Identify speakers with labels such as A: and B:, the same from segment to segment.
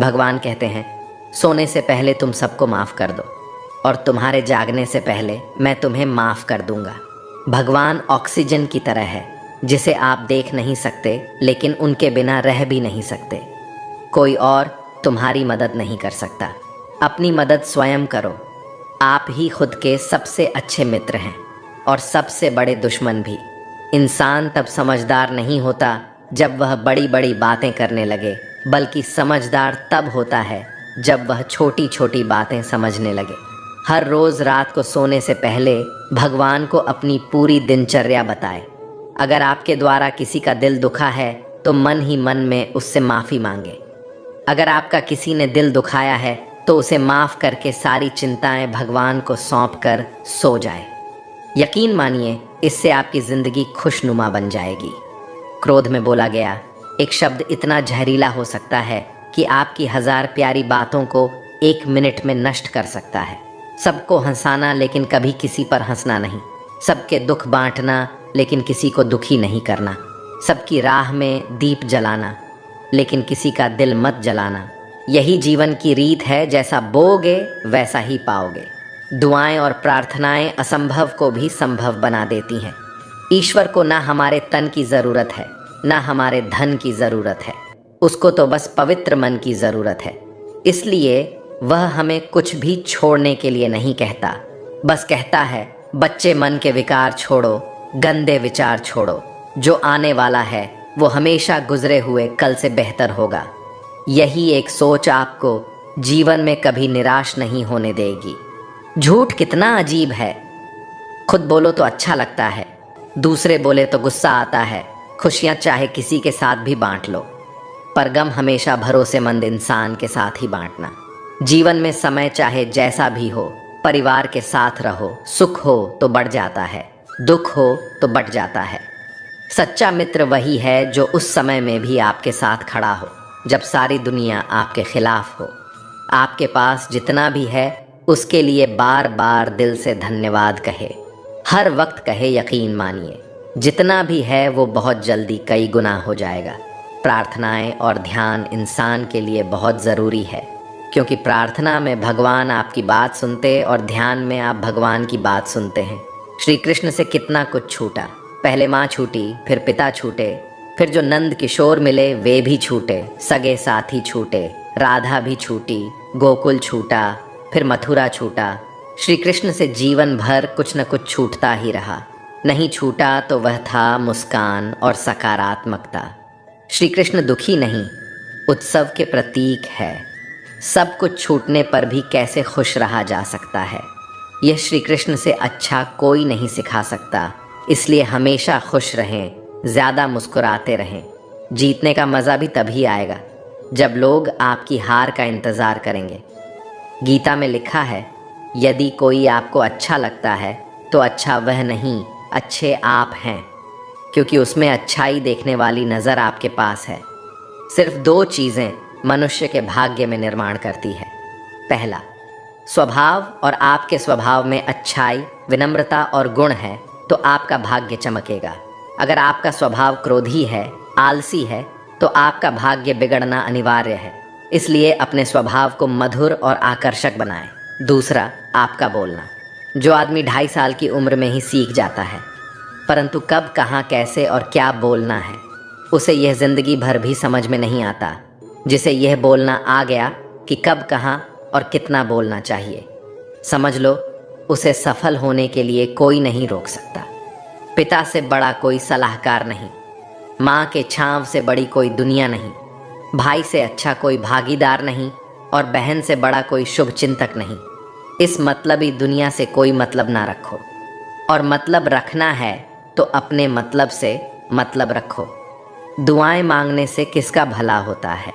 A: भगवान कहते हैं, सोने से पहले तुम सबको माफ़ कर दो और तुम्हारे जागने से पहले मैं तुम्हें माफ़ कर दूंगा। भगवान ऑक्सीजन की तरह है जिसे आप देख नहीं सकते, लेकिन उनके बिना रह भी नहीं सकते। कोई और तुम्हारी मदद नहीं कर सकता। अपनी मदद स्वयं करो। आप ही खुद के सबसे अच्छे मित्र हैं और सबसे बड़े दुश्मन भी। इंसान तब समझदार नहीं होता जब वह बड़ी बड़ी बातें करने लगे, बल्कि समझदार तब होता है जब वह छोटी छोटी बातें समझने लगे। हर रोज़ रात को सोने से पहले भगवान को अपनी पूरी दिनचर्या बताएं। अगर आपके द्वारा किसी का दिल दुखा है तो मन ही मन में उससे माफ़ी मांगे। अगर आपका किसी ने दिल दुखाया है तो उसे माफ़ करके सारी चिंताएं भगवान को सौंप कर सो जाए। यकीन मानिए, इससे आपकी ज़िंदगी खुशनुमा बन जाएगी। क्रोध में बोला गया एक शब्द इतना जहरीला हो सकता है कि आपकी 1000 प्यारी बातों को 1 मिनट में नष्ट कर सकता है। सबको हंसाना लेकिन कभी किसी पर हंसना नहीं। सबके दुख बांटना लेकिन किसी को दुखी नहीं करना। सबकी राह में दीप जलाना लेकिन किसी का दिल मत जलाना। यही जीवन की रीत है, जैसा बोओगे वैसा ही पाओगे। दुआएं और प्रार्थनाएं असंभव को भी संभव बना देती हैं। ईश्वर को ना हमारे तन की ज़रूरत है, ना हमारे धन की ज़रूरत है। उसको तो बस पवित्र मन की ज़रूरत है। इसलिए वह हमें कुछ भी छोड़ने के लिए नहीं कहता, बस कहता है बच्चे मन के विकार छोड़ो, गंदे विचार छोड़ो। जो आने वाला है वो हमेशा गुजरे हुए कल से बेहतर होगा। यही एक सोच आपको जीवन में कभी निराश नहीं होने देगी। झूठ कितना अजीब है। खुद बोलो तो अच्छा लगता है, दूसरे बोले तो गुस्सा आता है। खुशियाँ चाहे किसी के साथ भी बांट लो, पर गम हमेशा भरोसेमंद इंसान के साथ ही बांटना। जीवन में समय चाहे जैसा भी हो, परिवार के साथ रहो। सुख हो तो बढ़ जाता है, दुख हो तो बढ़ जाता है। सच्चा मित्र वही है जो उस समय में भी आपके साथ खड़ा हो जब सारी दुनिया आपके खिलाफ हो। आपके पास जितना भी है उसके लिए बार बार दिल से धन्यवाद कहे, हर वक्त कहे। यकीन मानिए, जितना भी है वो बहुत जल्दी कई गुना हो जाएगा। प्रार्थनाएं और ध्यान इंसान के लिए बहुत ज़रूरी है, क्योंकि प्रार्थना में भगवान आपकी बात सुनते और ध्यान में आप भगवान की बात सुनते हैं। श्री कृष्ण से कितना कुछ छूटा। पहले माँ छूटी, फिर पिता छूटे, फिर जो नंद किशोर मिले वे भी छूटे, सगे साथी छूटे, राधा भी छूटी, गोकुल छूटा, फिर मथुरा छूटा। श्री कृष्ण से जीवन भर कुछ न कुछ छूटता ही रहा। नहीं छूटा तो वह था मुस्कान और सकारात्मकता। श्री कृष्ण दुखी नहीं, उत्सव के प्रतीक है। सब कुछ छूटने पर भी कैसे खुश रहा जा सकता है, यह श्री कृष्ण से अच्छा कोई नहीं सिखा सकता। इसलिए हमेशा खुश रहें, ज़्यादा मुस्कुराते रहें। जीतने का मज़ा भी तभी आएगा जब लोग आपकी हार का इंतज़ार करेंगे। गीता में लिखा है, यदि कोई आपको अच्छा लगता है तो अच्छा वह नहीं, अच्छे आप हैं, क्योंकि उसमें अच्छाई देखने वाली नज़र आपके पास है। सिर्फ 2 चीज़ें मनुष्य के भाग्य में निर्माण करती है। पहला, स्वभाव, और आपके स्वभाव में अच्छाई, विनम्रता और गुण है तो आपका भाग्य चमकेगा। अगर आपका स्वभाव क्रोधी है, आलसी है, तो आपका भाग्य बिगड़ना अनिवार्य है। इसलिए अपने स्वभाव को मधुर और आकर्षक बनाएं। दूसरा, आपका बोलना। जो आदमी 2.5 साल की उम्र में ही सीख जाता है, परंतु कब, कहाँ, कैसे और क्या बोलना है उसे यह ज़िंदगी भर भी समझ में नहीं आता। जिसे यह बोलना आ गया कि कब, कहाँ और कितना बोलना चाहिए, समझ लो उसे सफल होने के लिए कोई नहीं रोक सकता। पिता से बड़ा कोई सलाहकार नहीं, माँ के छांव से बड़ी कोई दुनिया नहीं, भाई से अच्छा कोई भागीदार नहीं और बहन से बड़ा कोई शुभ चिंतक नहीं। इस मतलबी दुनिया से कोई मतलब ना रखो, और मतलब रखना है तो अपने मतलब से मतलब रखो। दुआएं मांगने से किसका भला होता है,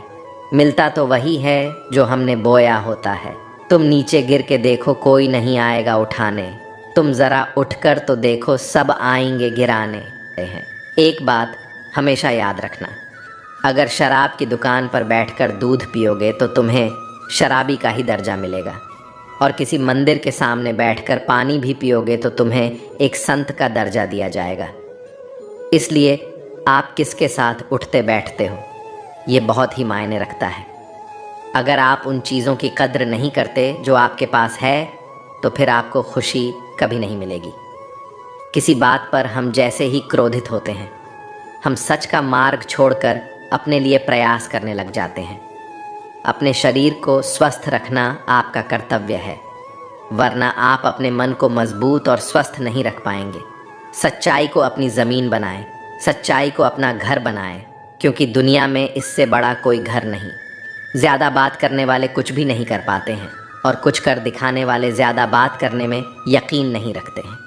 A: मिलता तो वही है जो हमने बोया होता है। तुम नीचे गिर के देखो, कोई नहीं आएगा उठाने। तुम ज़रा उठकर तो देखो, सब आएंगे गिराने हैं। एक बात हमेशा याद रखना, अगर शराब की दुकान पर बैठकर दूध पियोगे तो तुम्हें शराबी का ही दर्जा मिलेगा, और किसी मंदिर के सामने बैठकर पानी भी पियोगे तो तुम्हें एक संत का दर्जा दिया जाएगा। इसलिए आप किसके साथ उठते बैठते हो ये बहुत ही मायने रखता है। अगर आप उन चीज़ों की कद्र नहीं करते जो आपके पास है, तो फिर आपको खुशी कभी नहीं मिलेगी। किसी बात पर हम जैसे ही क्रोधित होते हैं, हम सच का मार्ग छोड़कर अपने लिए प्रयास करने लग जाते हैं। अपने शरीर को स्वस्थ रखना आपका कर्तव्य है, वरना आप अपने मन को मजबूत और स्वस्थ नहीं रख पाएंगे। सच्चाई को अपनी ज़मीन बनाएं, सच्चाई को अपना घर बनाएं, क्योंकि दुनिया में इससे बड़ा कोई घर नहीं। ज़्यादा बात करने वाले कुछ भी नहीं कर पाते हैं, और कुछ कर दिखाने वाले ज़्यादा बात करने में यकीन नहीं रखते हैं।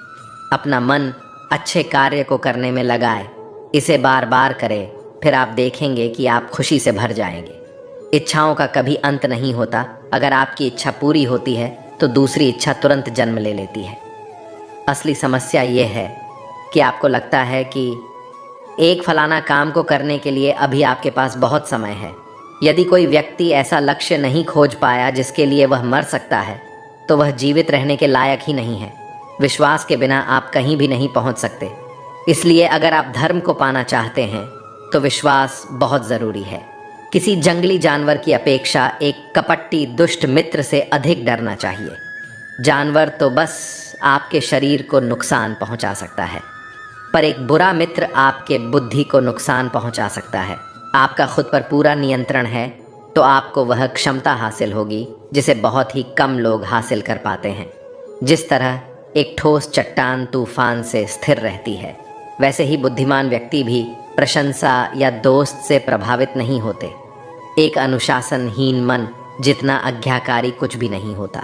A: अपना मन अच्छे कार्य को करने में लगाए, इसे बार बार करें, फिर आप देखेंगे कि आप खुशी से भर जाएंगे। इच्छाओं का कभी अंत नहीं होता। अगर आपकी इच्छा पूरी होती है तो दूसरी इच्छा तुरंत जन्म ले लेती है। असली समस्या ये है कि आपको लगता है कि एक फलाना काम को करने के लिए अभी आपके पास बहुत समय है। यदि कोई व्यक्ति ऐसा लक्ष्य नहीं खोज पाया जिसके लिए वह मर सकता है, तो वह जीवित रहने के लायक ही नहीं है। विश्वास के बिना आप कहीं भी नहीं पहुंच सकते। इसलिए अगर आप धर्म को पाना चाहते हैं तो विश्वास बहुत ज़रूरी है। किसी जंगली जानवर की अपेक्षा एक कपटी दुष्ट मित्र से अधिक डरना चाहिए। जानवर तो बस आपके शरीर को नुकसान पहुंचा सकता है, पर एक बुरा मित्र आपके बुद्धि को नुकसान पहुंचा सकता है। आपका खुद पर पूरा नियंत्रण है तो आपको वह क्षमता हासिल होगी जिसे बहुत ही कम लोग हासिल कर पाते हैं। जिस तरह एक ठोस चट्टान तूफान से स्थिर रहती है, वैसे ही बुद्धिमान व्यक्ति भी प्रशंसा या दोस्त से प्रभावित नहीं होते। एक अनुशासनहीन मन जितना आज्ञाकारी कुछ भी नहीं होता।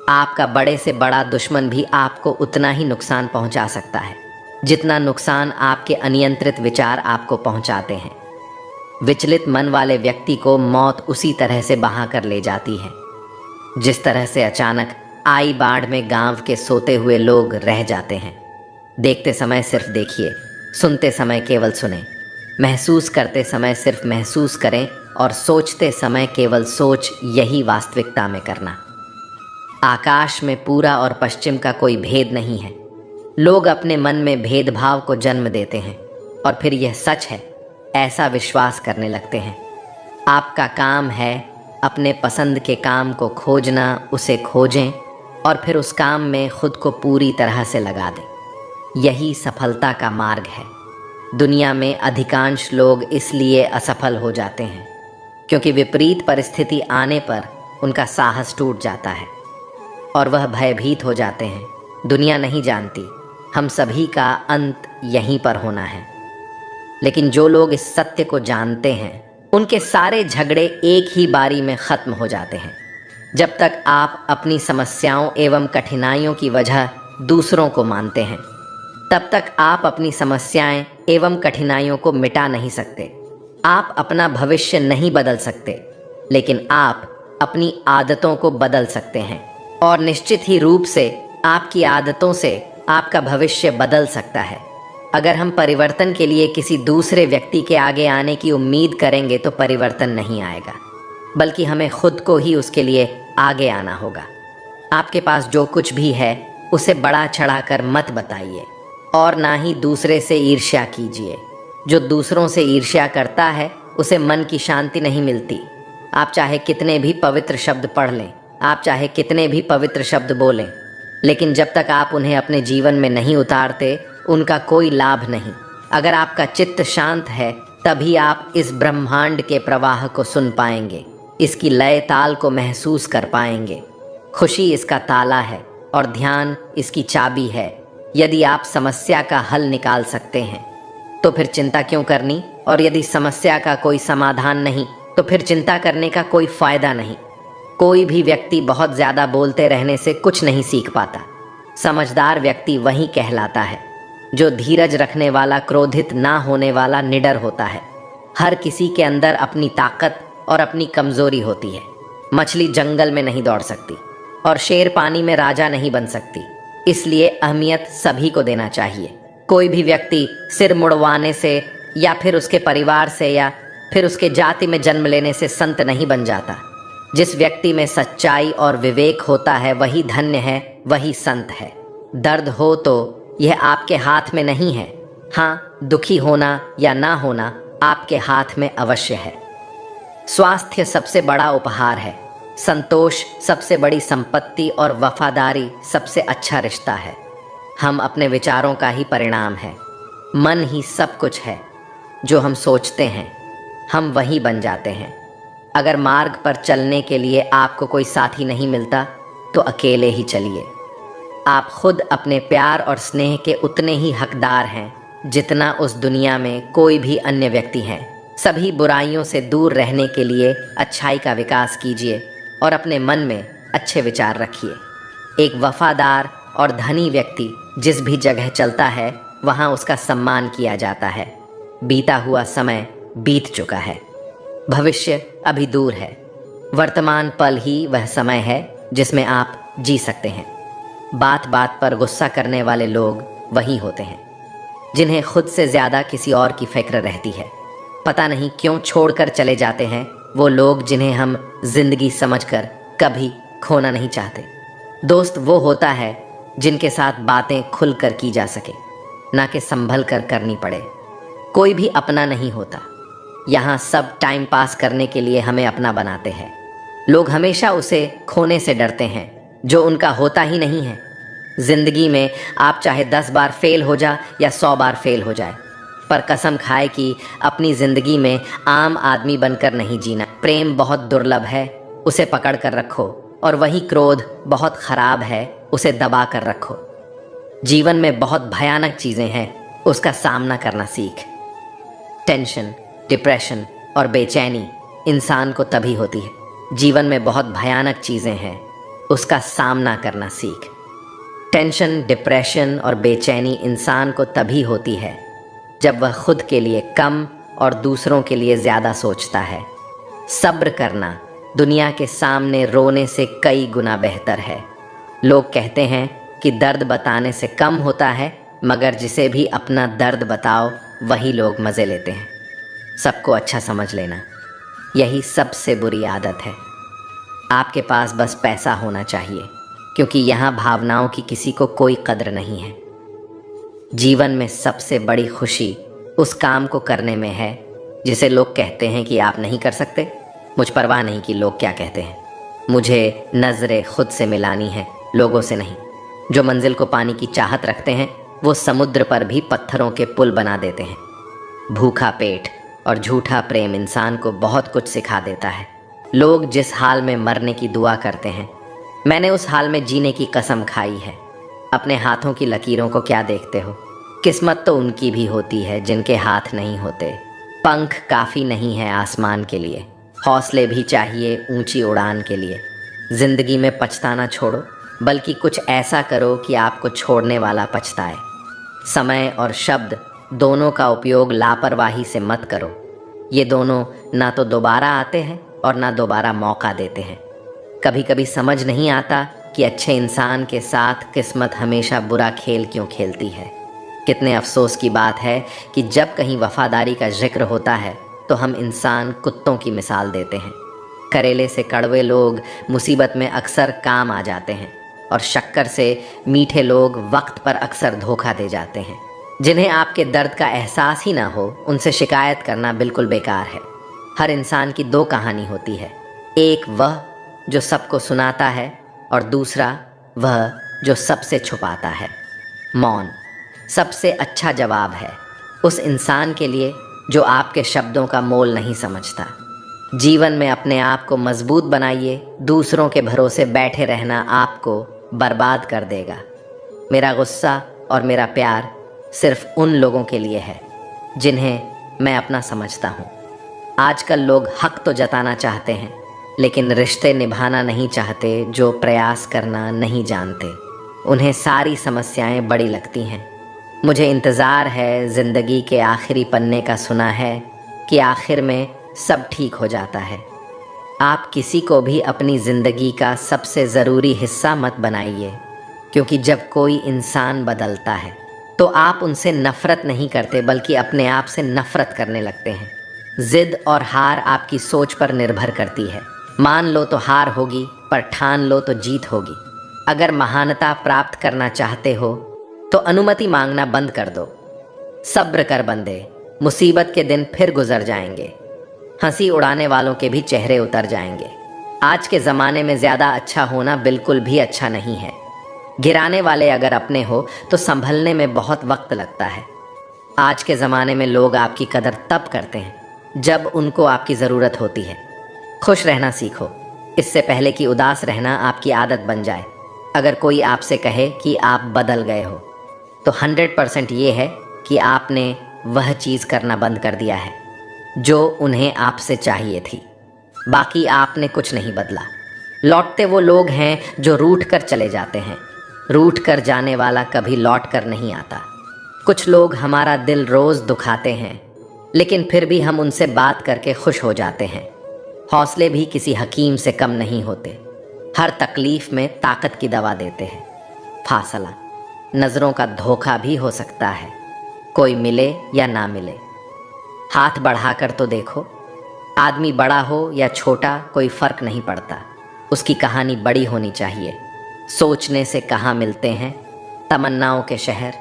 A: आपका बड़े से बड़ा दुश्मन भी आपको उतना ही नुकसान पहुंचा सकता है जितना नुकसान आपके अनियंत्रित विचार आपको पहुंचाते हैं। विचलित मन वाले व्यक्ति को मौत उसी तरह से बहा कर ले जाती है जिस तरह से अचानक आई बाढ़ में गांव के सोते हुए लोग रह जाते हैं। देखते समय सिर्फ देखिए, सुनते समय केवल सुने, महसूस करते समय सिर्फ महसूस करें और सोचते समय केवल सोच, यही वास्तविकता में करना। आकाश में पूरा और पश्चिम का कोई भेद नहीं है। लोग अपने मन में भेदभाव को जन्म देते हैं और फिर यह सच है ऐसा विश्वास करने लगते हैं। आपका काम है अपने पसंद के काम को खोजना, उसे खोजें और फिर उस काम में खुद को पूरी तरह से लगा दें। यही सफलता का मार्ग है। दुनिया में अधिकांश लोग इसलिए असफल हो जाते हैं क्योंकि विपरीत परिस्थिति आने पर उनका साहस टूट जाता है और वह भयभीत हो जाते हैं। दुनिया नहीं जानती हम सभी का अंत यहीं पर होना है, लेकिन जो लोग इस सत्य को जानते हैं उनके सारे झगड़े एक ही बारी में ख़त्म हो जाते हैं। जब तक आप अपनी समस्याओं एवं कठिनाइयों की वजह दूसरों को मानते हैं, तब तक आप अपनी समस्याएं एवं कठिनाइयों को मिटा नहीं सकते। आप अपना भविष्य नहीं बदल सकते, लेकिन आप अपनी आदतों को बदल सकते हैं और निश्चित ही रूप से आपकी आदतों से आपका भविष्य बदल सकता है। अगर हम परिवर्तन के लिए किसी दूसरे व्यक्ति के आगे आने की उम्मीद करेंगे तो परिवर्तन नहीं आएगा, बल्कि हमें खुद को ही उसके लिए आगे आना होगा। आपके पास जो कुछ भी है उसे बड़ा चढ़ाकर मत बताइए और ना ही दूसरे से ईर्ष्या कीजिए। जो दूसरों से ईर्ष्या करता है उसे मन की शांति नहीं मिलती। आप चाहे कितने भी पवित्र शब्द पढ़ लें, आप चाहे कितने भी पवित्र शब्द बोलें, लेकिन जब तक आप उन्हें अपने जीवन में नहीं उतारते उनका कोई लाभ नहीं। अगर आपका चित्त शांत है तभी आप इस ब्रह्मांड के प्रवाह को सुन पाएंगे, इसकी लय ताल को महसूस कर पाएंगे। खुशी इसका ताला है और ध्यान इसकी चाबी है। यदि आप समस्या का हल निकाल सकते हैं तो फिर चिंता क्यों करनी, और यदि समस्या का कोई समाधान नहीं तो फिर चिंता करने का कोई फायदा नहीं। कोई भी व्यक्ति बहुत ज़्यादा बोलते रहने से कुछ नहीं सीख पाता। समझदार व्यक्ति वही कहलाता है जो धीरज रखने वाला, क्रोधित ना होने वाला, निडर होता है। हर किसी के अंदर अपनी ताकत और अपनी कमज़ोरी होती है। मछली जंगल में नहीं दौड़ सकती और शेर पानी में राजा नहीं बन सकती, इसलिए अहमियत सभी को देना चाहिए। कोई भी व्यक्ति सिर मुड़वाने से या फिर उसके परिवार से या फिर उसके जाति में जन्म लेने से संत नहीं बन जाता। जिस व्यक्ति में सच्चाई और विवेक होता है वही धन्य है, वही संत है। दर्द हो तो यह आपके हाथ में नहीं है। हाँ, दुखी होना या ना होना आपके हाथ में अवश्य है। स्वास्थ्य सबसे बड़ा उपहार है, संतोष सबसे बड़ी संपत्ति और वफादारी सबसे अच्छा रिश्ता है। हम अपने विचारों का ही परिणाम है। मन ही सब कुछ है। जो हम सोचते हैं हम वही बन जाते हैं। अगर मार्ग पर चलने के लिए आपको कोई साथी नहीं मिलता तो अकेले ही चलिए। आप खुद अपने प्यार और स्नेह के उतने ही हकदार हैं जितना उस दुनिया में कोई भी अन्य व्यक्ति है। सभी बुराइयों से दूर रहने के लिए अच्छाई का विकास कीजिए और अपने मन में अच्छे विचार रखिए। एक वफादार और धनी व्यक्ति जिस भी जगह चलता है वहाँ उसका सम्मान किया जाता है। बीता हुआ समय बीत चुका है, भविष्य अभी दूर है। वर्तमान पल ही वह समय है जिसमें आप जी सकते हैं। बात बात पर गुस्सा करने वाले लोग वही होते हैं जिन्हें खुद से ज़्यादा किसी और की फिक्र रहती है। पता नहीं क्यों छोड़कर चले जाते हैं वो लोग जिन्हें हम जिंदगी समझकर कभी खोना नहीं चाहते। दोस्त वो होता है जिनके साथ बातें खुलकर की जा सके, ना कि संभल कर करनी पड़े। कोई भी अपना नहीं होता। यहाँ सब टाइम पास करने के लिए हमें अपना बनाते हैं। लोग हमेशा उसे खोने से डरते हैं जो उनका होता ही नहीं है। जिंदगी में आप चाहे 10 बार फेल हो जा या 100 बार फेल हो जाए, पर कसम खाए कि अपनी ज़िंदगी में आम आदमी बनकर नहीं जीना। प्रेम बहुत दुर्लभ है, उसे पकड़ कर रखो, और वही क्रोध बहुत ख़राब है, उसे दबा कर रखो। जीवन में बहुत भयानक चीज़ें हैं, उसका सामना करना सीख। टेंशन, डिप्रेशन और बेचैनी इंसान को तभी होती है। जीवन में बहुत भयानक चीज़ें हैं, उसका सामना करना सीख। टेंशन, डिप्रेशन और बेचैनी इंसान को तभी होती है जब वह खुद के लिए कम और दूसरों के लिए ज़्यादा सोचता है। सब्र करना दुनिया के सामने रोने से कई गुना बेहतर है। लोग कहते हैं कि दर्द बताने से कम होता है, मगर जिसे भी अपना दर्द बताओ वही लोग मज़े लेते हैं। सबको अच्छा समझ लेना यही सबसे बुरी आदत है। आपके पास बस पैसा होना चाहिए, क्योंकि यहाँ भावनाओं की किसी को कोई कद्र नहीं है। जीवन में सबसे बड़ी खुशी उस काम को करने में है जिसे लोग कहते हैं कि आप नहीं कर सकते। मुझ परवाह नहीं कि लोग क्या कहते हैं। मुझे नज़रें खुद से मिलानी है, लोगों से नहीं। जो मंजिल को पाने की चाहत रखते हैं वो समुद्र पर भी पत्थरों के पुल बना देते हैं। भूखा पेट और झूठा प्रेम इंसान को बहुत कुछ सिखा देता है। लोग जिस हाल में मरने की दुआ करते हैं, मैंने उस हाल में जीने की कसम खाई है। अपने हाथों की लकीरों को क्या देखते हो? किस्मत तो उनकी भी होती है जिनके हाथ नहीं होते। पंख काफ़ी नहीं है आसमान के लिए, हौसले भी चाहिए ऊंची उड़ान के लिए। ज़िंदगी में पछताना छोड़ो, बल्कि कुछ ऐसा करो कि आपको छोड़ने वाला पछताए। समय और शब्द दोनों का उपयोग लापरवाही से मत करो। ये दोनों ना तो दोबारा आते हैं और ना दोबारा मौका देते हैं। कभी कभी समझ नहीं आता कि अच्छे इंसान के साथ किस्मत हमेशा बुरा खेल क्यों खेलती है। कितने अफसोस की बात है कि जब कहीं वफादारी का जिक्र होता है तो हम इंसान कुत्तों की मिसाल देते हैं। करेले से कड़वे लोग मुसीबत में अक्सर काम आ जाते हैं, और शक्कर से मीठे लोग वक्त पर अक्सर धोखा दे जाते हैं। जिन्हें आपके दर्द का एहसास ही ना हो, उनसे शिकायत करना बिल्कुल बेकार है। हर इंसान की 2 कहानी होती है, एक वह जो सबको सुनाता है और दूसरा वह जो सबसे छुपाता है। मौन सबसे अच्छा जवाब है उस इंसान के लिए जो आपके शब्दों का मोल नहीं समझता। जीवन में अपने आप को मजबूत बनाइए। दूसरों के भरोसे बैठे रहना आपको बर्बाद कर देगा। मेरा गुस्सा और मेरा प्यार सिर्फ उन लोगों के लिए है जिन्हें मैं अपना समझता हूँ। आजकल लोग हक तो जताना चाहते हैं, लेकिन रिश्ते निभाना नहीं चाहते जो प्रयास करना नहीं जानते। उन्हें सारी समस्याएं बड़ी लगती हैं। मुझे इंतज़ार है ज़िंदगी के आखिरी पन्ने का, सुना है कि आखिर में सब ठीक हो जाता है। आप किसी को भी अपनी ज़िंदगी का सबसे ज़रूरी हिस्सा मत बनाइए, क्योंकि जब कोई इंसान बदलता है तो आप उनसे नफ़रत नहीं करते, बल्कि अपने आप से नफ़रत करने लगते हैं। ज़िद और हार आपकी सोच पर निर्भर करती है। मान लो तो हार होगी, पर ठान लो तो जीत होगी। अगर महानता प्राप्त करना चाहते हो तो अनुमति मांगना बंद कर दो। सब्र कर बंदे, मुसीबत के दिन फिर गुजर जाएंगे। हंसी उड़ाने वालों के भी चेहरे उतर जाएंगे। आज के ज़माने में ज़्यादा अच्छा होना बिल्कुल भी अच्छा नहीं है। गिराने वाले अगर अपने हो तो संभलने में बहुत वक्त लगता है। आज के ज़माने में लोग आपकी कदर तब करते हैं जब उनको आपकी ज़रूरत होती है। खुश रहना सीखो, इससे पहले कि उदास रहना आपकी आदत बन जाए। अगर कोई आपसे कहे कि आप बदल गए हो तो 100% ये है कि आपने वह चीज़ करना बंद कर दिया है जो उन्हें आपसे चाहिए थी। बाकी आपने कुछ नहीं बदला। लौटते वो लोग हैं जो रूठ कर चले जाते हैं। रूठ कर जाने वाला कभी लौट कर नहीं आता। कुछ लोग हमारा दिल रोज़ दुखाते हैं, लेकिन फिर भी हम उनसे बात करके खुश हो जाते हैं। हौसले भी किसी हकीम से कम नहीं होते। हर तकलीफ़ में ताकत की दवा देते हैं। फासला, नज़रों का धोखा भी हो सकता है, कोई मिले या ना मिले। हाथ बढ़ाकर तो देखो, आदमी बड़ा हो या छोटा कोई फ़र्क नहीं पड़ता, उसकी कहानी बड़ी होनी चाहिए। सोचने से कहाँ मिलते हैं तमन्नाओं के शहर।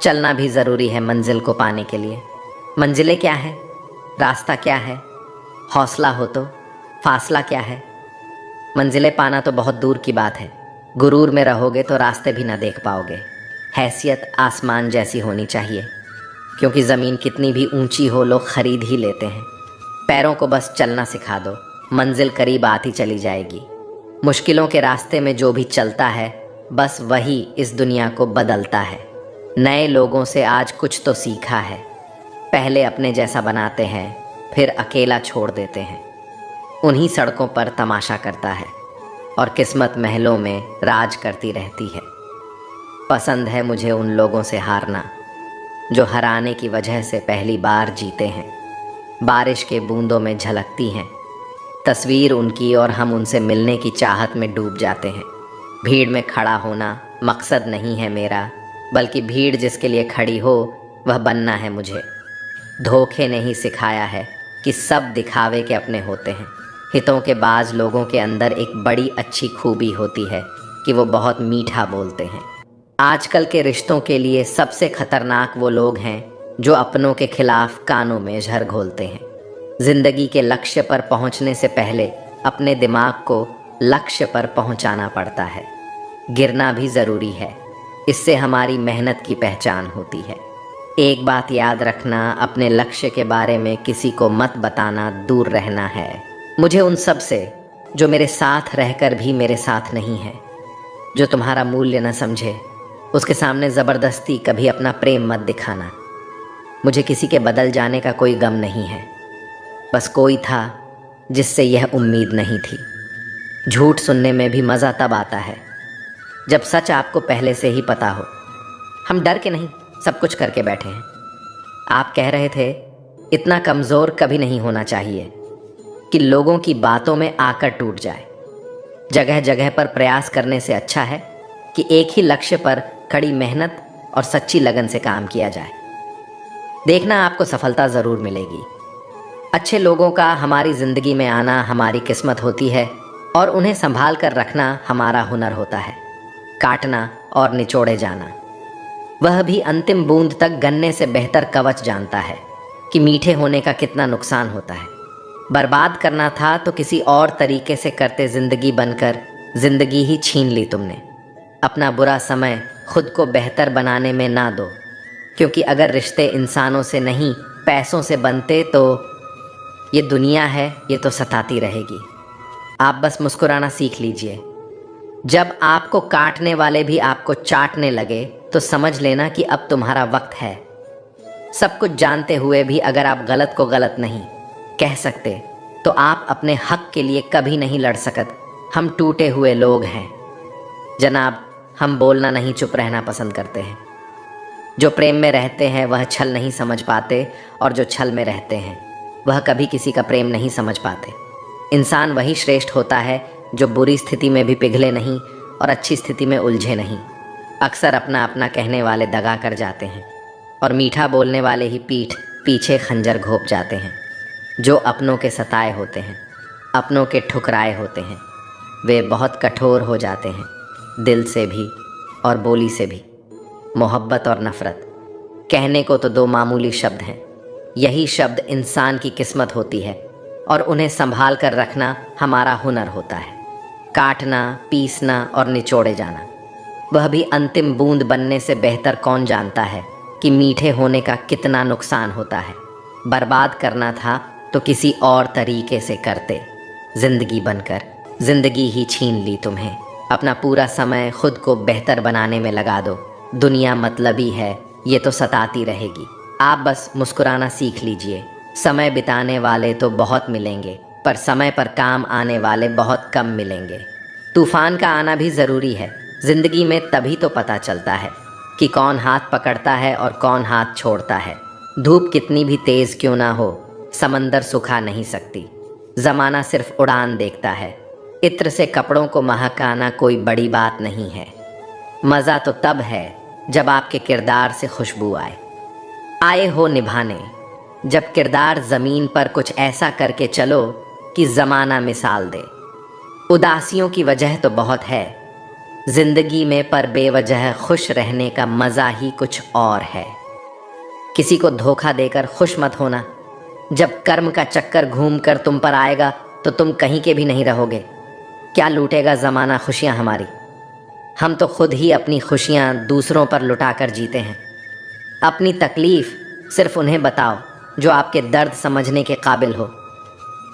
A: चलना भी ज़रूरी है मंजिल को पाने के लिए। मंजिलें क्या है, रास्ता क्या है, हौसला हो तो फासला क्या है। मंजिलें पाना तो बहुत दूर की बात है। गुरूर में रहोगे तो रास्ते भी ना देख पाओगे। हैसियत आसमान जैसी होनी चाहिए, क्योंकि ज़मीन कितनी भी ऊंची हो लोग ख़रीद ही लेते हैं। पैरों को बस चलना सिखा दो, मंजिल करीब आती चली जाएगी। मुश्किलों के रास्ते में जो भी चलता है बस वही इस दुनिया को बदलता है। नए लोगों से आज कुछ तो सीखा है। पहले अपने जैसा बनाते हैं, फिर अकेला छोड़ देते हैं। उन्हीं सड़कों पर तमाशा करता है और किस्मत महलों में राज करती रहती है। पसंद है मुझे उन लोगों से हारना जो हराने की वजह से पहली बार जीते हैं। बारिश के बूंदों में झलकती हैं तस्वीर उनकी और हम उनसे मिलने की चाहत में डूब जाते हैं। भीड़ में खड़ा होना मकसद नहीं है मेरा, बल्कि भीड़ जिसके लिए खड़ी हो वह बनना है मुझे। धोखे ने ही सिखाया है कि सब दिखावे के अपने होते हैं। हितों के बाज लोगों के अंदर एक बड़ी अच्छी खूबी होती है कि वो बहुत मीठा बोलते हैं। आजकल के रिश्तों के लिए सबसे खतरनाक वो लोग हैं जो अपनों के खिलाफ कानों में झर घोलते हैं। जिंदगी के लक्ष्य पर पहुंचने से पहले अपने दिमाग को लक्ष्य पर पहुंचाना पड़ता है। गिरना भी ज़रूरी है, इससे हमारी मेहनत की पहचान होती है। एक बात याद रखना, अपने लक्ष्य के बारे में किसी को मत बताना, दूर रहना है। मुझे उन सब से जो मेरे साथ रहकर भी मेरे साथ नहीं है, जो तुम्हारा मूल्य न समझे, उसके सामने ज़बरदस्ती कभी अपना प्रेम मत दिखाना। मुझे किसी के बदल जाने का कोई गम नहीं है, बस कोई था जिससे यह उम्मीद नहीं थी। झूठ सुनने में भी मज़ा तब आता है जब सच आपको पहले से ही पता हो। हम डर के नहीं सब कुछ करके बैठे हैं। आप कह रहे थे इतना कमज़ोर कभी नहीं होना चाहिए कि लोगों की बातों में आकर टूट जाए। जगह जगह पर प्रयास करने से अच्छा है कि एक ही लक्ष्य पर कड़ी मेहनत और सच्ची लगन से काम किया जाए। देखना आपको सफलता ज़रूर मिलेगी। अच्छे लोगों का हमारी ज़िंदगी में आना हमारी किस्मत होती है और उन्हें संभाल कर रखना हमारा हुनर होता है। काटना और निचोड़े जाना, वह भी अंतिम बूंद तक गन्ने से बेहतर कवच जानता है कि मीठे होने का कितना नुकसान होता है। बर्बाद करना था तो किसी और तरीके से करते, ज़िंदगी बनकर ज़िंदगी ही छीन ली तुमने। अपना बुरा समय खुद को बेहतर बनाने में ना दो, क्योंकि अगर रिश्ते इंसानों से नहीं पैसों से बनते तो ये दुनिया है, ये तो सताती रहेगी। आप बस मुस्कुराना सीख लीजिए। जब आपको काटने वाले भी आपको चाटने लगे तो समझ लेना कि अब तुम्हारा वक्त है। सब कुछ जानते हुए भी अगर आप गलत को गलत नहीं कह सकते तो आप अपने हक के लिए कभी नहीं लड़ सकते। हम टूटे हुए लोग हैं जनाब, हम बोलना नहीं चुप रहना पसंद करते हैं। जो प्रेम में रहते हैं वह छल नहीं समझ पाते, और जो छल में रहते हैं वह कभी किसी का प्रेम नहीं समझ पाते। इंसान वही श्रेष्ठ होता है जो बुरी स्थिति में भी पिघले नहीं और अच्छी स्थिति में उलझे नहीं। अक्सर अपना अपना कहने वाले दगा कर जाते हैं और मीठा बोलने वाले ही पीठ पीछे खंजर घोंप जाते हैं। जो अपनों के सताए होते हैं, अपनों के ठुकराए होते हैं, वे बहुत कठोर हो जाते हैं, दिल से भी और बोली से भी। मोहब्बत और नफ़रत कहने को तो दो मामूली शब्द हैं। यही शब्द इंसान की किस्मत होती है। और उन्हें संभाल कर रखना हमारा हुनर होता है। काटना, पीसना और निचोड़े जाना, वह भी अंतिम बूंद बनने से बेहतर कौन जानता है कि मीठे होने का कितना नुकसान होता है। बर्बाद करना था तो किसी और तरीके से करते। जिंदगी बनकर जिंदगी ही छीन ली तुम्हें। अपना पूरा समय खुद को बेहतर बनाने में लगा दो। दुनिया मतलबी है, ये तो सताती रहेगी। आप बस मुस्कुराना सीख लीजिए। समय बिताने वाले तो बहुत मिलेंगे, पर समय पर काम आने वाले बहुत कम मिलेंगे। तूफान का आना भी ज़रूरी है। जिंदगी में तभी तो पता चलता है कि कौन हाथ पकड़ता है और कौन हाथ छोड़ता है। धूप कितनी भी तेज़ क्यों ना हो, समंदर सुखा नहीं सकती। ज़माना सिर्फ उड़ान देखता है। इत्र से कपड़ों को महकाना कोई बड़ी बात नहीं है। मज़ा तो तब है जब आपके किरदार से खुशबू आए हो निभाने। जब किरदार ज़मीन पर कुछ ऐसा करके चलो कि ज़माना मिसाल दे। उदासियों की वजह तो बहुत है जिंदगी में, पर बेवजह खुश रहने का मज़ा ही कुछ और है। किसी को धोखा देकर खुश मत होना। जब कर्म का चक्कर घूम कर तुम पर आएगा तो तुम कहीं के भी नहीं रहोगे। क्या लूटेगा ज़माना खुशियाँ हमारी? हम तो खुद ही अपनी खुशियाँ दूसरों पर लुटा कर जीते हैं। अपनी तकलीफ़ सिर्फ उन्हें बताओ जो आपके दर्द समझने के काबिल हो।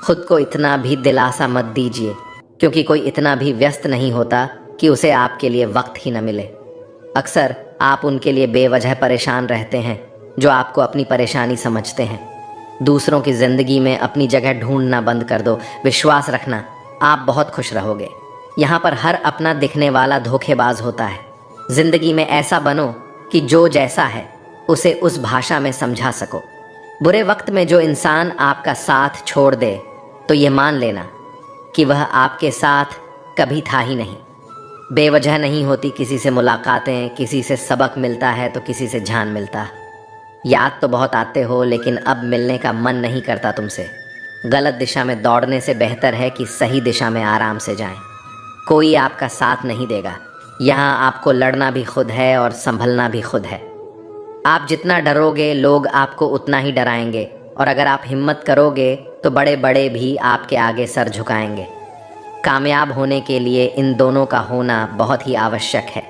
A: खुद को इतना भी दिलासा मत दीजिए, क्योंकि कोई इतना भी व्यस्त नहीं होता कि उसे आपके लिए वक्त ही न मिले। अक्सर आप उनके लिए बेवजह परेशान रहते हैं जो आपको अपनी परेशानी समझते हैं। दूसरों की ज़िंदगी में अपनी जगह ढूंढना बंद कर दो। विश्वास रखना, आप बहुत खुश रहोगे। यहाँ पर हर अपना दिखने वाला धोखेबाज होता है। ज़िंदगी में ऐसा बनो कि जो जैसा है उसे उस भाषा में समझा सको। बुरे वक्त में जो इंसान आपका साथ छोड़ दे तो ये मान लेना कि वह आपके साथ कभी था ही नहीं। बेवजह नहीं होती किसी से मुलाकातें, किसी से सबक मिलता है तो किसी से जान मिलता। याद तो बहुत आते हो, लेकिन अब मिलने का मन नहीं करता तुमसे। गलत दिशा में दौड़ने से बेहतर है कि सही दिशा में आराम से जाएं। कोई आपका साथ नहीं देगा। यहाँ आपको लड़ना भी खुद है और संभलना भी खुद है। आप जितना डरोगे लोग आपको उतना ही डराएंगे, और अगर आप हिम्मत करोगे तो बड़े बड़े भी आपके आगे सर झुकाएंगे। कामयाब होने के लिए इन दोनों का होना बहुत ही आवश्यक है।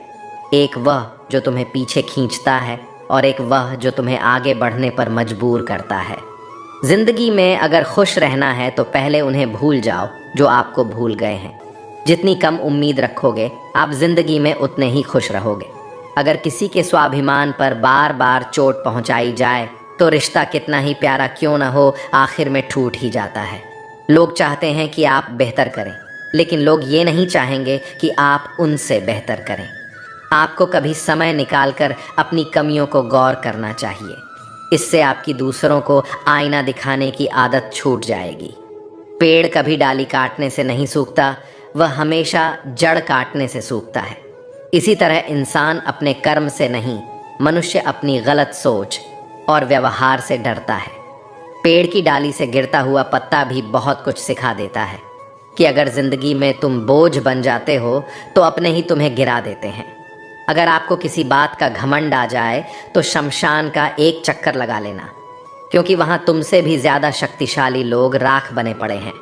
A: एक वह जो तुम्हें पीछे खींचता है और एक वह जो तुम्हें आगे बढ़ने पर मजबूर करता है। ज़िंदगी में अगर खुश रहना है तो पहले उन्हें भूल जाओ जो आपको भूल गए हैं। जितनी कम उम्मीद रखोगे आप ज़िंदगी में उतने ही खुश रहोगे। अगर किसी के स्वाभिमान पर बार बार चोट पहुंचाई जाए तो रिश्ता कितना ही प्यारा क्यों न हो, आखिर में टूट ही जाता है। लोग चाहते हैं कि आप बेहतर करें, लेकिन लोग ये नहीं चाहेंगे कि आप उनसे बेहतर करें। आपको कभी समय निकालकर अपनी कमियों को गौर करना चाहिए। इससे आपकी दूसरों को आईना दिखाने की आदत छूट जाएगी। पेड़ कभी डाली काटने से नहीं सूखता, वह हमेशा जड़ काटने से सूखता है। इसी तरह इंसान अपने कर्म से नहीं, मनुष्य अपनी गलत सोच और व्यवहार से डरता है। पेड़ की डाली से गिरता हुआ पत्ता भी बहुत कुछ सिखा देता है कि अगर ज़िंदगी में तुम बोझ बन जाते हो तो अपने ही तुम्हें गिरा देते हैं। अगर आपको किसी बात का घमंड आ जाए तो शमशान का एक चक्कर लगा लेना, क्योंकि वहाँ तुमसे भी ज़्यादा शक्तिशाली लोग राख बने पड़े हैं।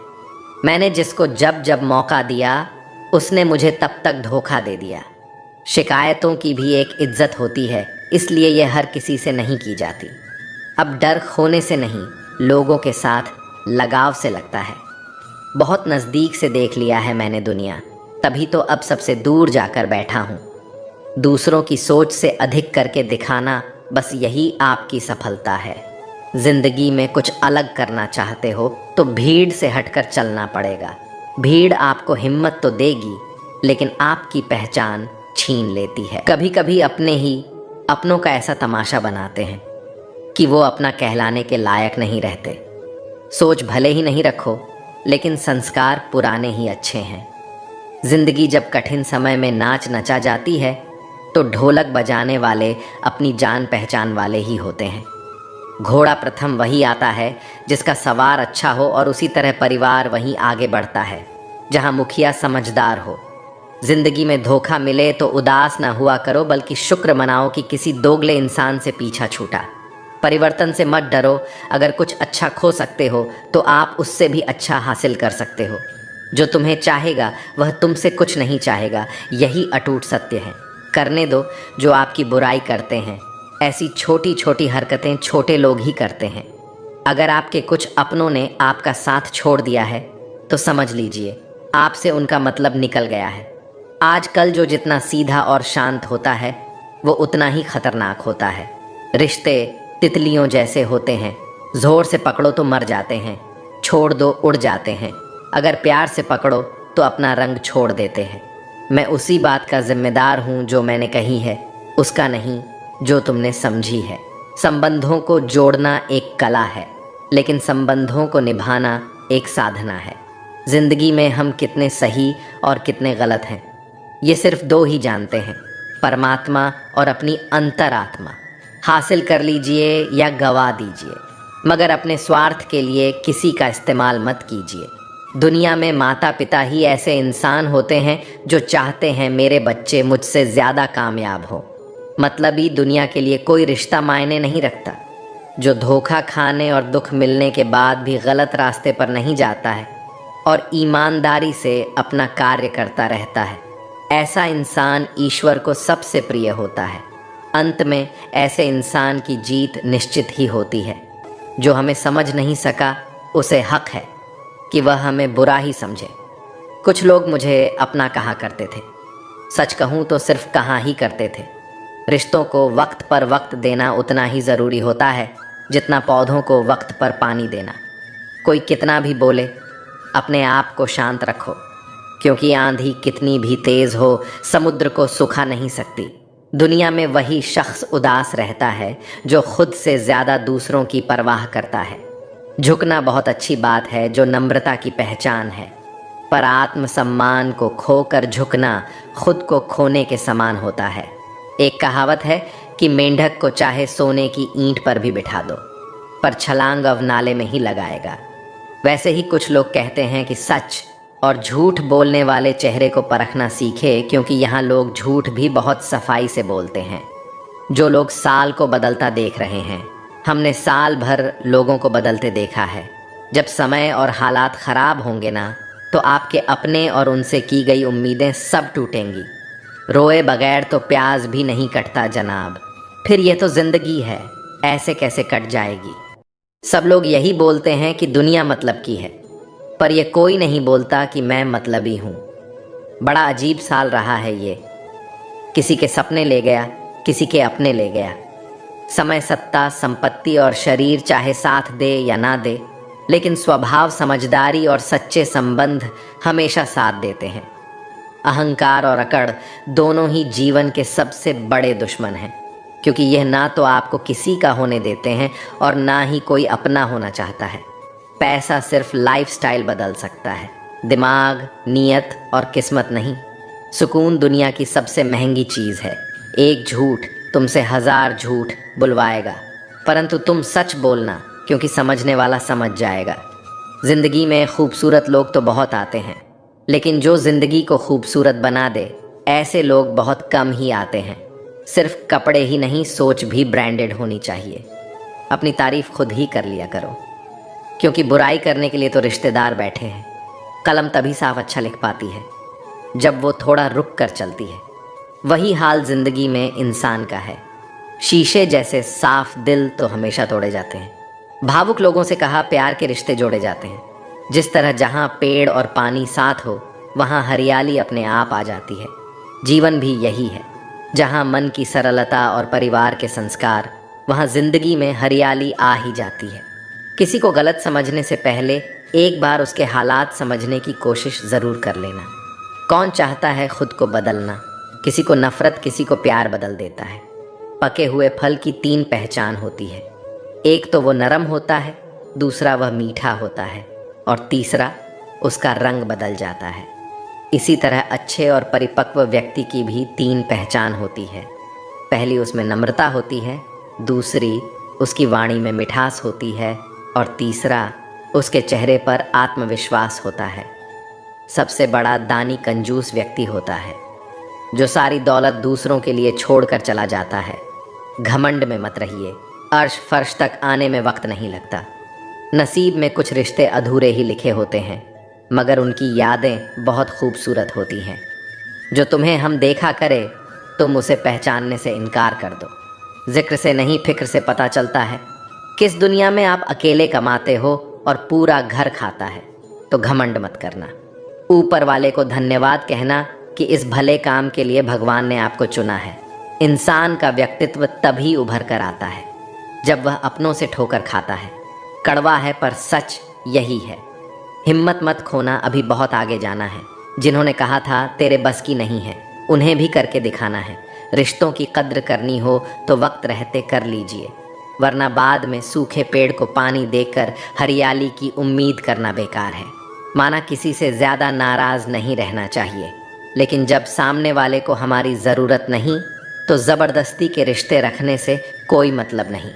A: मैंने जिसको जब जब मौका दिया उसने मुझे तब तक धोखा दे दिया। शिकायतों की भी एक इज्जत होती है, इसलिए यह हर किसी से नहीं की जाती। अब डर खोने से नहीं, लोगों के साथ लगाव से लगता है। बहुत नज़दीक से देख लिया है मैंने दुनिया, तभी तो अब सबसे दूर जाकर बैठा हूँ। दूसरों की सोच से अधिक करके दिखाना, बस यही आपकी सफलता है। ज़िंदगी में कुछ अलग करना चाहते हो तो भीड़ से हटकर चलना पड़ेगा। भीड़ आपको हिम्मत तो देगी, लेकिन आपकी पहचान छीन लेती है। कभी कभी अपने ही अपनों का ऐसा तमाशा बनाते हैं कि वो अपना कहलाने के लायक नहीं रहते। सोच भले ही नहीं रखो, लेकिन संस्कार पुराने ही अच्छे हैं। ज़िंदगी जब कठिन समय में नाच नचा जाती है तो ढोलक बजाने वाले अपनी जान पहचान वाले ही होते हैं। घोड़ा प्रथम वही आता है जिसका सवार अच्छा हो, और उसी तरह परिवार वहीं आगे बढ़ता है जहां मुखिया समझदार हो। ज़िंदगी में धोखा मिले तो उदास ना हुआ करो, बल्कि शुक्र मनाओ कि किसी दोगले इंसान से पीछा छूटा। परिवर्तन से मत डरो। अगर कुछ अच्छा खो सकते हो तो आप उससे भी अच्छा हासिल कर सकते हो। जो तुम्हें चाहेगा वह तुमसे कुछ नहीं चाहेगा, यही अटूट सत्य है। करने दो जो आपकी बुराई करते हैं। ऐसी छोटी छोटी हरकतें छोटे लोग ही करते हैं। अगर आपके कुछ अपनों ने आपका साथ छोड़ दिया है तो समझ लीजिए आपसे उनका मतलब निकल गया है। आजकल जो जितना सीधा और शांत होता है वो उतना ही खतरनाक होता है। रिश्ते तितलियों जैसे होते हैं, जोर से पकड़ो तो मर जाते हैं, छोड़ दो उड़ जाते हैं। अगर प्यार से पकड़ो तो अपना रंग छोड़ देते हैं। मैं उसी बात का जिम्मेदार हूँ जो मैंने कही है, उसका नहीं जो तुमने समझी है। संबंधों को जोड़ना एक कला है, लेकिन संबंधों को निभाना एक साधना है। जिंदगी में हम कितने सही और कितने गलत हैं ये सिर्फ दो ही जानते हैं, परमात्मा और अपनी अंतरात्मा। हासिल कर लीजिए या गवा दीजिए, मगर अपने स्वार्थ के लिए किसी का इस्तेमाल मत कीजिए। दुनिया में माता पिता ही ऐसे इंसान होते हैं जो चाहते हैं मेरे बच्चे मुझसे ज़्यादा कामयाब हो। मतलबी दुनिया के लिए कोई रिश्ता मायने नहीं रखता। जो धोखा खाने और दुख मिलने के बाद भी गलत रास्ते पर नहीं जाता है और ईमानदारी से अपना कार्य करता रहता है, ऐसा इंसान ईश्वर को सबसे प्रिय होता है। अंत में ऐसे इंसान की जीत निश्चित ही होती है। जो हमें समझ नहीं सका उसे हक है कि वह हमें बुरा ही समझे। कुछ लोग मुझे अपना कहा करते थे, सच कहूँ तो सिर्फ कहा ही करते थे। रिश्तों को वक्त पर वक्त देना उतना ही ज़रूरी होता है जितना पौधों को वक्त पर पानी देना। कोई कितना भी बोले, अपने आप को शांत रखो, क्योंकि आंधी कितनी भी तेज़ हो समुद्र को सुखा नहीं सकती। दुनिया में वही शख्स उदास रहता है जो खुद से ज़्यादा दूसरों की परवाह करता है। झुकना बहुत अच्छी बात है जो नम्रता की पहचान है, पर आत्मसम्मान को खोकर झुकना खुद को खोने के समान होता है। एक कहावत है कि मेंढक को चाहे सोने की ईंट पर भी बिठा दो, पर छलांग अब नाले में ही लगाएगा। वैसे ही कुछ लोग कहते हैं कि सच और झूठ बोलने वाले चेहरे को परखना सीखे, क्योंकि यहाँ लोग झूठ भी बहुत सफाई से बोलते हैं। जो लोग साल को बदलता देख रहे हैं, हमने साल भर लोगों को बदलते देखा है। जब समय और हालात ख़राब होंगे ना, तो आपके अपने और उनसे की गई उम्मीदें सब टूटेंगी। रोए बगैर तो प्याज भी नहीं कटता जनाब। फिर ये तो ज़िंदगी है, ऐसे कैसे कट जाएगी। सब लोग यही बोलते हैं कि दुनिया मतलब की है, पर यह कोई नहीं बोलता कि मैं मतलबी हूँ। बड़ा अजीब साल रहा है ये। किसी के सपने ले गया, किसी के अपने ले गया। समय, सत्ता, संपत्ति और शरीर चाहे साथ दे या ना दे, लेकिन स्वभाव, समझदारी और सच्चे संबंध हमेशा साथ देते हैं। अहंकार और अकड़ दोनों ही जीवन के सबसे बड़े दुश्मन हैं, क्योंकि यह ना तो आपको किसी का होने देते हैं और ना ही कोई अपना होना चाहता है। पैसा सिर्फ लाइफस्टाइल बदल सकता है, दिमाग, नीयत और किस्मत नहीं। सुकून दुनिया की सबसे महंगी चीज़ है। एक झूठ तुमसे 1000 झूठ बुलवाएगा, परंतु तुम सच बोलना, क्योंकि समझने वाला समझ जाएगा। ज़िंदगी में खूबसूरत लोग तो बहुत आते हैं, लेकिन जो ज़िंदगी को खूबसूरत बना दे, ऐसे लोग बहुत कम ही आते हैं। सिर्फ कपड़े ही नहीं, सोच भी ब्रांडेड होनी चाहिए। अपनी तारीफ़ खुद ही कर लिया करो, क्योंकि बुराई करने के लिए तो रिश्तेदार बैठे हैं। कलम तभी साफ अच्छा लिख पाती है जब वो थोड़ा रुक कर चलती है। वही हाल ज़िंदगी में इंसान का है। शीशे जैसे साफ दिल तो हमेशा तोड़े जाते हैं। भावुक लोगों से कहा प्यार के रिश्ते जोड़े जाते हैं। जिस तरह जहाँ पेड़ और पानी साथ हो, वहाँ हरियाली अपने आप आ जाती है। जीवन भी यही है, जहाँ मन की सरलता और परिवार के संस्कार, वहाँ ज़िंदगी में हरियाली आ ही जाती है। किसी को गलत समझने से पहले एक बार उसके हालात समझने की कोशिश ज़रूर कर लेना। कौन चाहता है खुद को बदलना? किसी को नफ़रत, किसी को प्यार बदल देता है। पके हुए फल की 3 पहचान होती है। एक तो वो नरम होता है, दूसरा वह मीठा होता है, और तीसरा उसका रंग बदल जाता है। इसी तरह अच्छे और परिपक्व व्यक्ति की भी 3 पहचान होती है। पहली उसमें नम्रता होती है, दूसरी उसकी वाणी में मिठास होती है, और तीसरा उसके चेहरे पर आत्मविश्वास होता है। सबसे बड़ा दानी कंजूस व्यक्ति होता है, जो सारी दौलत दूसरों के लिए छोड़कर चला जाता है। घमंड में मत रहिए, अर्श फर्श तक आने में वक्त नहीं लगता। नसीब में कुछ रिश्ते अधूरे ही लिखे होते हैं, मगर उनकी यादें बहुत खूबसूरत होती हैं। जो तुम्हें हम देखा करे, तुम उसे पहचानने से इनकार कर दो। जिक्र से नहीं, फिक्र से पता चलता है किस दुनिया में आप अकेले कमाते हो और पूरा घर खाता है। तो घमंड मत करना, ऊपर वाले को धन्यवाद कहना कि इस भले काम के लिए भगवान ने आपको चुना है। इंसान का व्यक्तित्व तभी उभर कर आता है जब वह अपनों से ठोकर खाता है। कड़वा है पर सच यही है। हिम्मत मत खोना, अभी बहुत आगे जाना है। जिन्होंने कहा था तेरे बस की नहीं है, उन्हें भी करके दिखाना है। रिश्तों की कद्र करनी हो तो वक्त रहते कर लीजिए, वरना बाद में सूखे पेड़ को पानी देकर हरियाली की उम्मीद करना बेकार है। माना किसी से ज़्यादा नाराज़ नहीं रहना चाहिए, लेकिन जब सामने वाले को हमारी ज़रूरत नहीं तो ज़बरदस्ती के रिश्ते रखने से कोई मतलब नहीं।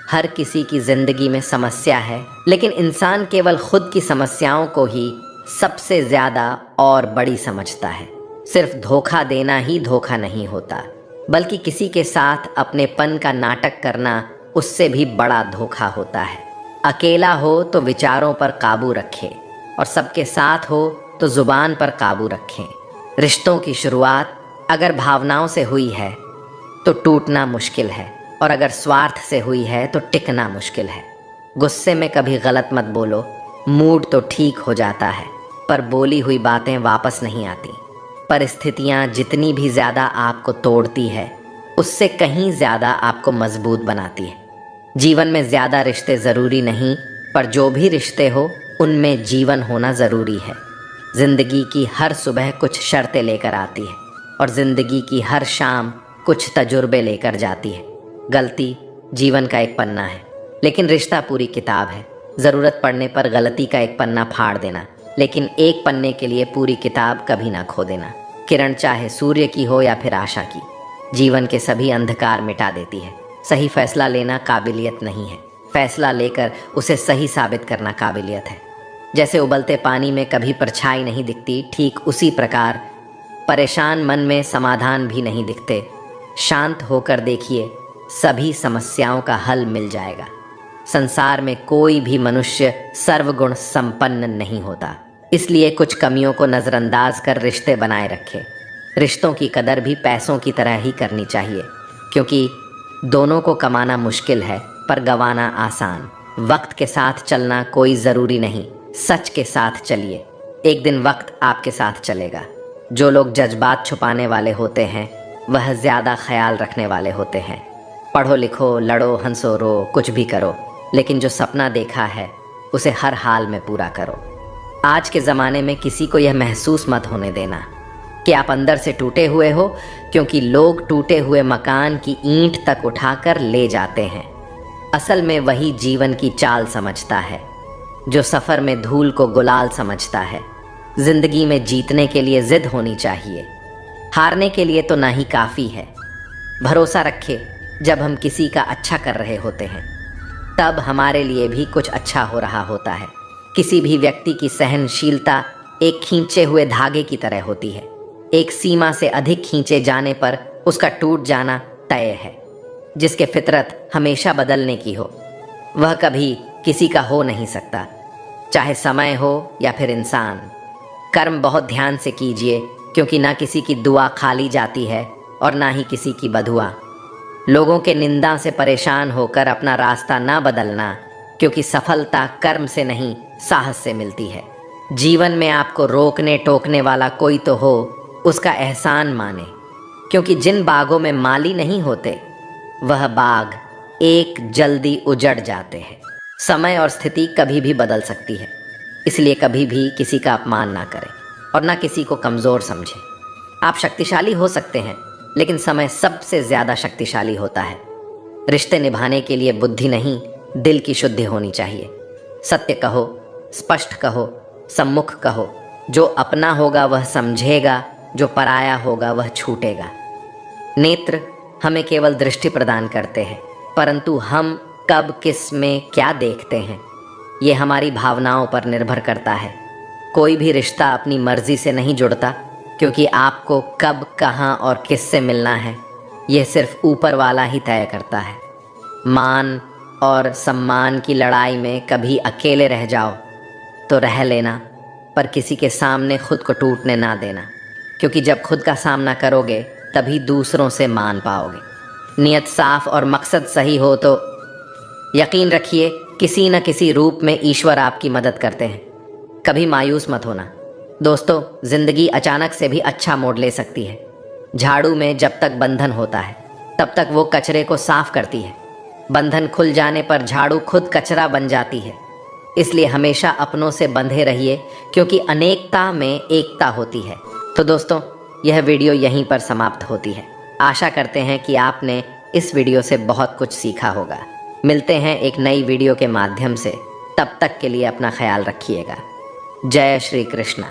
A: हर किसी की ज़िंदगी में समस्या है, लेकिन इंसान केवल खुद की समस्याओं को ही सबसे ज़्यादा और बड़ी समझता है। सिर्फ धोखा देना ही धोखा नहीं होता, बल्कि किसी के साथ अपनेपन का नाटक करना उससे भी बड़ा धोखा होता है। अकेला हो तो विचारों पर काबू रखे, और सबके साथ हो तो ज़ुबान पर काबू रखें। रिश्तों की शुरुआत अगर भावनाओं से हुई है तो टूटना मुश्किल है, और अगर स्वार्थ से हुई है तो टिकना मुश्किल है। गुस्से में कभी गलत मत बोलो, मूड तो ठीक हो जाता है पर बोली हुई बातें वापस नहीं आती। परिस्थितियाँ जितनी भी ज़्यादा आपको तोड़ती है, उससे कहीं ज़्यादा आपको मजबूत बनाती है। जीवन में ज़्यादा रिश्ते ज़रूरी नहीं, पर जो भी रिश्ते हो उनमें जीवन होना ज़रूरी है। ज़िंदगी की हर सुबह कुछ शर्तें लेकर आती है, और ज़िंदगी की हर शाम कुछ तजुर्बे लेकर जाती है। गलती जीवन का एक पन्ना है, लेकिन रिश्ता पूरी किताब है। ज़रूरत पड़ने पर गलती का एक पन्ना फाड़ देना, लेकिन एक पन्ने के लिए पूरी किताब कभी ना खो देना। किरण चाहे सूर्य की हो या फिर आशा की, जीवन के सभी अंधकार मिटा देती है। सही फैसला लेना काबिलियत नहीं है, फैसला लेकर उसे सही साबित करना काबिलियत है। जैसे उबलते पानी में कभी परछाई नहीं दिखती, ठीक उसी प्रकार परेशान मन में समाधान भी नहीं दिखते। शांत होकर देखिए, सभी समस्याओं का हल मिल जाएगा। संसार में कोई भी मनुष्य सर्वगुण संपन्न नहीं होता, इसलिए कुछ कमियों को नज़रअंदाज कर रिश्ते बनाए रखें। रिश्तों की कदर भी पैसों की तरह ही करनी चाहिए, क्योंकि दोनों को कमाना मुश्किल है पर गंवाना आसान। वक्त के साथ चलना कोई ज़रूरी नहीं, सच के साथ चलिए, एक दिन वक्त आपके साथ चलेगा। जो लोग जज्बात छुपाने वाले होते हैं वह ज़्यादा ख्याल रखने वाले होते हैं। पढ़ो लिखो, लड़ो हंसो रो, कुछ भी करो, लेकिन जो सपना देखा है उसे हर हाल में पूरा करो। आज के ज़माने में किसी को यह महसूस मत होने देना कि आप अंदर से टूटे हुए हो, क्योंकि लोग टूटे हुए मकान की ईंट तक उठाकर ले जाते हैं। असल में वही जीवन की चाल समझता है जो सफ़र में धूल को गुलाल समझता है। ज़िंदगी में जीतने के लिए ज़िद होनी चाहिए, हारने के लिए तो ना ही काफ़ी है। भरोसा रखे, जब हम किसी का अच्छा कर रहे होते हैं तब हमारे लिए भी कुछ अच्छा हो रहा होता है। किसी भी व्यक्ति की सहनशीलता एक खींचे हुए धागे की तरह होती है। एक सीमा से अधिक खींचे जाने पर उसका टूट जाना तय है। जिसके फितरत हमेशा बदलने की हो वह कभी किसी का हो नहीं सकता, चाहे समय हो या फिर इंसान। कर्म बहुत ध्यान से कीजिए, क्योंकि ना किसी की दुआ खाली जाती है और ना ही किसी की बदुआ। लोगों के निंदा से परेशान होकर अपना रास्ता ना बदलना, क्योंकि सफलता कर्म से नहीं साहस से मिलती है। जीवन में आपको रोकने टोकने वाला कोई तो हो, उसका एहसान माने, क्योंकि जिन बागों में माली नहीं होते वह बाग एक जल्दी उजड़ जाते हैं। समय और स्थिति कभी भी बदल सकती है, इसलिए कभी भी किसी का अपमान ना करें और ना किसी को कमज़ोर समझें। आप शक्तिशाली हो सकते हैं, लेकिन समय सबसे ज़्यादा शक्तिशाली होता है। रिश्ते निभाने के लिए बुद्धि नहीं, दिल की शुद्धि होनी चाहिए। सत्य कहो, स्पष्ट कहो, सम्मुख कहो। जो अपना होगा वह समझेगा, जो पराया होगा वह छूटेगा। नेत्र हमें केवल दृष्टि प्रदान करते हैं, परंतु हम कब किस में क्या देखते हैं ये हमारी भावनाओं पर निर्भर करता है। कोई भी रिश्ता अपनी मर्जी से नहीं जुड़ता, क्योंकि आपको कब, कहाँ और किससे मिलना है यह सिर्फ ऊपर वाला ही तय करता है। मान और सम्मान की लड़ाई में कभी अकेले रह जाओ तो रह लेना, पर किसी के सामने खुद को टूटने ना देना, क्योंकि जब खुद का सामना करोगे तभी दूसरों से मान पाओगे। नियत साफ और मकसद सही हो तो यकीन रखिए किसी न किसी रूप में ईश्वर आपकी मदद करते हैं। कभी मायूस मत होना दोस्तों, जिंदगी अचानक से भी अच्छा मोड़ ले सकती है। झाड़ू में जब तक बंधन होता है तब तक वो कचरे को साफ करती है। बंधन खुल जाने पर झाड़ू खुद कचरा बन जाती है। इसलिए हमेशा अपनों से बंधे रहिए, क्योंकि अनेकता में एकता होती है। तो दोस्तों, यह वीडियो यहीं पर समाप्त होती है। आशा करते हैं कि आपने इस वीडियो से बहुत कुछ सीखा होगा। मिलते हैं एक नई वीडियो के माध्यम से। तब तक के लिए अपना ख्याल रखिएगा। जय श्री कृष्ण।